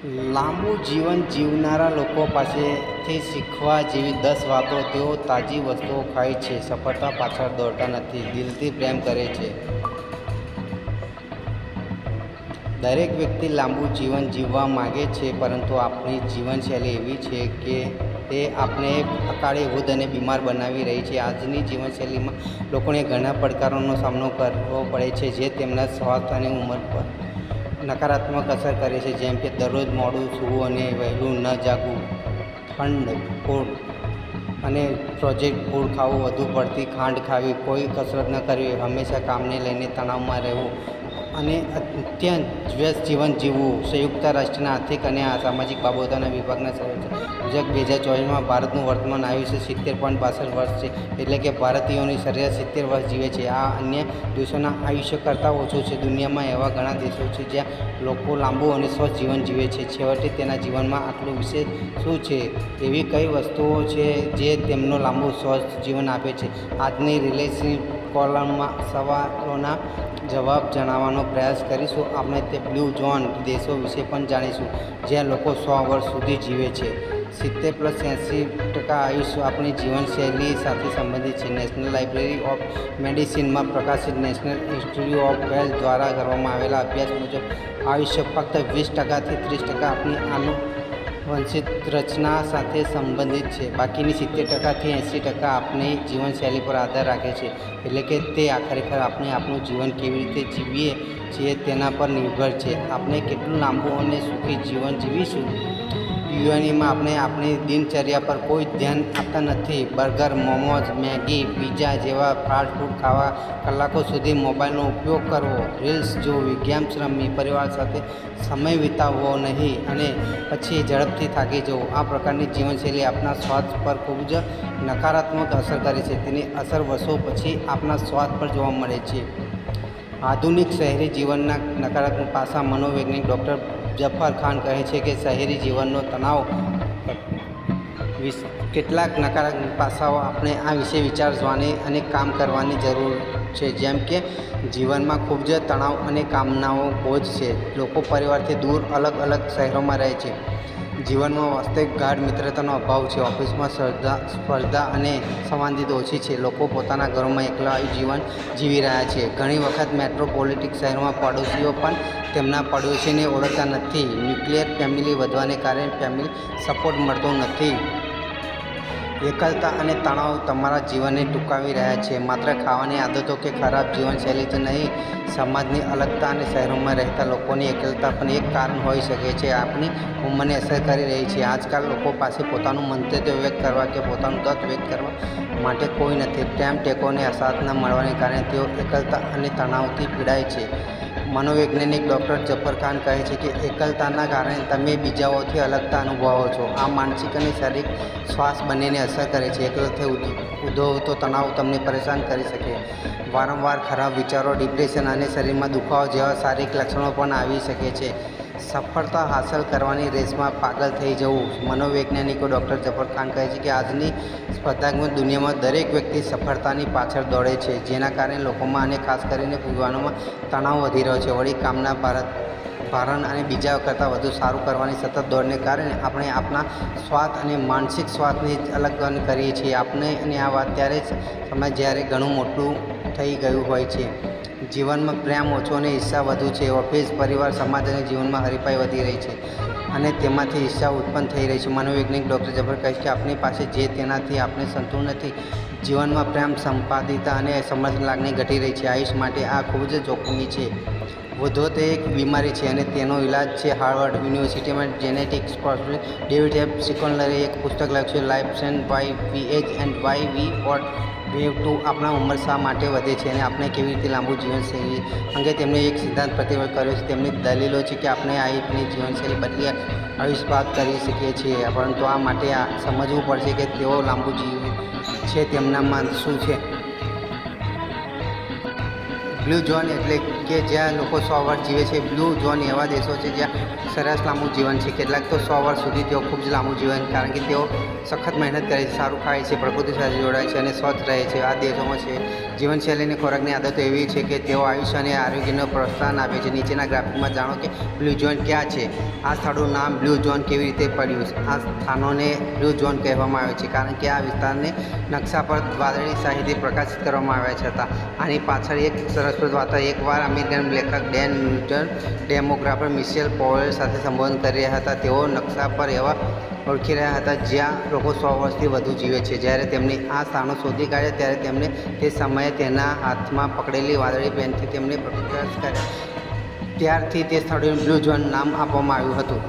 લાંબુ જીવન જીવનારા લોકો પાસેથી શીખવા જેવી 10 વાતો. તેઓ તાજી વસ્તુઓ ખાય છે, સફળતા પાછળ દોડતા નથી, દિલથી પ્રેમ કરે છે. દરેક વ્યક્તિ લાંબુ જીવન જીવવા માગે છે, પરંતુ આપણી જીવનશૈલી એવી છે કે તે આપણે અકાળે વૃદ્ધ અને બીમાર બનાવી રહી છે. આજની જીવનશૈલીમાં લોકોને ઘણા પડકારોનો સામનો કરવો પડે છે, જે તેમના સ્વાસ્થ્ય અને ઉંમર પર નકારાત્મક અસર કરે છે, જેમ કે દરરોજ મોડું સૂવું અને વહેલું ન જાગવું, ફંડ ફૂડ અને પ્રોજેક્ટ ફૂડ ખાવું, વધુ પડતી ખાંડ ખાવી, કોઈ કસરત ન કરવી, હંમેશા કામને લઈને તણાવમાં રહેવું અને અત્યંત વ્યસ્ત જીવન જીવવું. સંયુક્ત રાષ્ટ્રના આર્થિક અને સામાજિક બાબતોના વિભાગના સર્વેક્ષણ મુજબ 2024માં ભારતનું વર્તમાન આયુષ્ય 70.62 વર્ષ છે, એટલે કે ભારતીયોની સરેરાશ 70 વર્ષ જીવે છે. આ અન્ય દેશોના આયુષ્ય કરતાં ઓછું છે. દુનિયામાં એવા ઘણા દેશો છે જ્યાં લોકો લાંબુ અને સ્વસ્થ જીવન જીવે છે. છેવટે, તેના જીવનમાં આટલું વિશેષ શું છે? એવી કઈ વસ્તુઓ છે જે તેમને લાંબુ સ્વસ્થ જીવન આપે છે? આજની રિલેશનશિપ કોલમમાં સવાલોના જવાબ જાણવાનો પ્રયાસ કરીશું. આપણે તે બ્લુ ઝોન દેશો વિશે પણ જાણીશું જ્યાં લોકો 100 વર્ષ સુધી જીવે છે. 70+80% આયુષ્ય આપણી જીવનશૈલી સાથે સંબંધિત છે. નેશનલ લાઇબ્રેરી ઓફ મેડિસિનમાં પ્રકાશિત નેશનલ ઇન્સ્ટિટ્યૂટ ઓફ હેલ્થ દ્વારા કરવામાં આવેલા અભ્યાસ મુજબ આયુષ્ય ફક્ત 20%થી 30% આપણી આનુવંશિક રચના સાથે સંબંધિત છે. બાકીની 70%થી 80% આપણી જીવનશૈલી પર આધાર રાખે છે, એટલે કે તે ખરેખર આપણે આપણું જીવન કેવી રીતે જીવીએ છીએ તેના પર નિર્ભર છે. આપણે કેટલું લાંબુ અને સુખી જીવન જીવીશું? યુએનમાં આપણે આપણી દિનચર્યા પર કોઈ ધ્યાન આપતા નથી. બર્ગર, મોમોઝ, મેગી, પિઝા જેવા ફાસ્ટ ફૂડ ખાવા, કલાકો સુધી મોબાઈલનો ઉપયોગ કરવો, રીલ્સ જોવી, ગેમ્સ રમવી, પરિવાર સાથે સમય વિતાવવો નહીં અને પછી ઝડપથી થાકી જવું. આ પ્રકારની જીવનશૈલી આપણા સ્વાસ્થ્ય પર ખૂબ જ નકારાત્મક અસર કરે છે. તેની અસર વર્ષો પછી આપણા સ્વાસ્થ્ય પર જોવા મળે છે. આધુનિક શહેરી જીવનના નકારાત્મક પાસા. મનોવૈજ્ઞાનિક ડૉક્ટર જફર ખાન કહે છે કે શહેરી જીવનનો તણાવ કેટલાક નકારાત્મક પાસાઓ. આપણે આ વિશે વિચારવાની અને કામ કરવાની જરૂર છે. જેમ કે જીવનમાં ખૂબ જ તણાવ અને કામનાઓ બોજ છે. લોકો પરિવારથી દૂર અલગ અલગ શહેરોમાં રહે છે. જીવનમાં વાસ્તવિક ગાઢ મિત્રતાનો અભાવ છે. ઓફિસમાં સ્પર્ધા અને સંવાદિતા ઓછી છે. લોકો પોતાના ઘરોમાં એકલા જીવન જીવી રહ્યા છે. ઘણી વખત મેટ્રોપોલિટિક શહેરોમાં પડોશીઓ પણ તેમના પડોશીને ઓળખતા નથી. ન્યુક્લિયર ફેમિલી વધવાને કારણે ફેમિલી સપોર્ટ મળતો નથી. એકલતા અને તણાવ તમારા જીવનને ટૂંકાવી રહ્યા છે. માત્ર ખાવાની આદતો કે ખરાબ જીવનશૈલી જ નહીં, સમાજની અલગતા અને શહેરોમાં રહેતા લોકોની એકલતા પણ એક કારણ હોઈ શકે છે. આપણી ઉંમરને અસર કરી રહી છે. આજકાલ લોકો પાસે પોતાનું મંતવ્ય વ્યક્ત કરવા કે પોતાનું તત્વ વ્યક્ત કરવા માટે કોઈ નથી. પ્રેમ, ટેકો અને સાથ ન મળવાને કારણે તેઓ એકલતા અને તણાવથી પીડાય છે. મનોવૈજ્ઞાનિક ડૉક્ટર જફર ખાન કહે છે કે એકલતાના કારણે તમે બીજાઓથી અલગતા અનુભવો છો. આ માનસિક અને શારીરિક સ્વાસ્થ્ય બંનેને અસર કરે છે. એકલતાથી ઉદ્ભવતો તણાવ તમને પરેશાન કરી શકે. વારંવાર ખરાબ વિચારો, ડિપ્રેશન અને શરીરમાં દુખાવો જેવા શારીરિક લક્ષણો પણ આવી શકે છે. સફળતા હાંસલ કરવાની રેસમાં પાગલ થઈ જવું. મનોવૈજ્ઞાનિકો ડૉક્ટર જફર ખાન કહે છે કે આજની સ્પર્ધાત્મક દુનિયામાં દરેક વ્યક્તિ સફળતાની પાછળ દોડે છે, જેના કારણે લોકોમાં અને ખાસ કરીને યુવાનોમાં તણાવ વધી રહ્યો છે. વળી કામના ભારણ અને બીજા કરતાં વધુ સારું કરવાની સતત દોડને કારણે આપણે આપણા સ્વાસ્થ્ય અને માનસિક સ્વાસ્થ્યની અલગ કરીએ છીએ. આપણે અને આ વાત ત્યારે જ સમય જ્યારે ઘણું મોટું થઈ ગયું હોય છે. જીવનમાં પ્રેમ ઓછો અને ઈર્ષા વધુ છે. ઓફિસ, પરિવાર, સમાજ અને જીવનમાં હરીફાઈ વધી રહી છે અને તેમાંથી ઈર્ષા ઉત્પન્ન થઈ રહી છે. મનોવૈજ્ઞાનિક ડૉક્ટર જફર કહે છે કે આપણી પાસે જે તેનાથી આપણે સંતુષ્ટ નથી. જીવનમાં પ્રેમ, સંપાદિતા અને સમર્થન લાગણી ઘટી રહી છે. આયુષ્ય માટે આ ખૂબ જ જોખમી છે. વૃદ્ધત્વ એક બીમારી છે અને તેનો ઇલાજ છે. હાર્વર્ડ યુનિવર્સિટીમાં જેનેટિક સ્પેશિયલિસ્ટ ડેવિડ એફ. સિકોનલરે એક પુસ્તક લખ્યું, lifespan why we age and why we વોટ વેવ ટુ. આપણા ઉંમર શા માટે વધે છે અને આપણે કેવી રીતે લાંબુ જીવનશૈલી અંગે તેમણે એક સિદ્ધાંત પ્રતિપાદિત કર્યો છે. તેમની દલીલો છે કે આપણે આપણી જીવનશૈલી બદલી આયુષ્ય બાદ કરી શકીએ છીએ, પરંતુ આ માટે સમજવું પડશે કે તેઓ લાંબુ જીવે છે તેમનામાં શું છે. બ્લુ ઝોન એટલે કે જ્યાં લોકો 100 વર્ષ જીવે છે. બ્લુ ઝોન એવા દેશો છે જ્યાં સરસ લાંબુ જીવન છે. કેટલાક તો 100 વર્ષ સુધી તેઓ ખૂબ જ લાંબુ જીવન, કારણ કે તેઓ સખત મહેનત કરે છે, સારું ખાય છે, પ્રકૃતિ સાથે જોડાય છે અને સ્વસ્થ રહે છે. આ દેશોમાં છે જીવનશૈલી અને ખોરાકની આદતો એવી છે કે તેઓ આયુષ્ય અને આરોગ્યને પ્રોત્સાહન આપે છે. નીચેના ગ્રાફિકમાં જાણો કે બ્લુ ઝોન ક્યાં છે. આ સ્થળોનું નામ બ્લુ ઝોન કેવી રીતે પડ્યું. આ સ્થાનોને બ્લુ ઝોન કહેવામાં આવે છે કારણ કે આ વિસ્તારને નકશા પર વાદળી શાહીથી પ્રકાશિત કરવામાં આવ્યા હતા. આની પાછળ એક રસપ્રદ વાત, એકવાર અમેરિકન લેખક ડેન ન્યૂટન ડેમોગ્રાફર મિશેલ પોવેલ સાથે સંબોધન કરી રહ્યા હતા. તેઓ નકશા પર એવા ઓળખી રહ્યા હતા જ્યાં લોકો 100 વર્ષથી વધુ જીવે છે. જ્યારે તેમણે આ સ્થાનો શોધી કાઢ્યા ત્યારે તેમણે તે સમયે તેના હાથમાં પકડેલી વાદળી પેનથી તેમને પ્રકાશ કર્યા. ત્યારથી તે સ્થળોને બ્લુ ઝોન નામ આપવામાં આવ્યું હતું.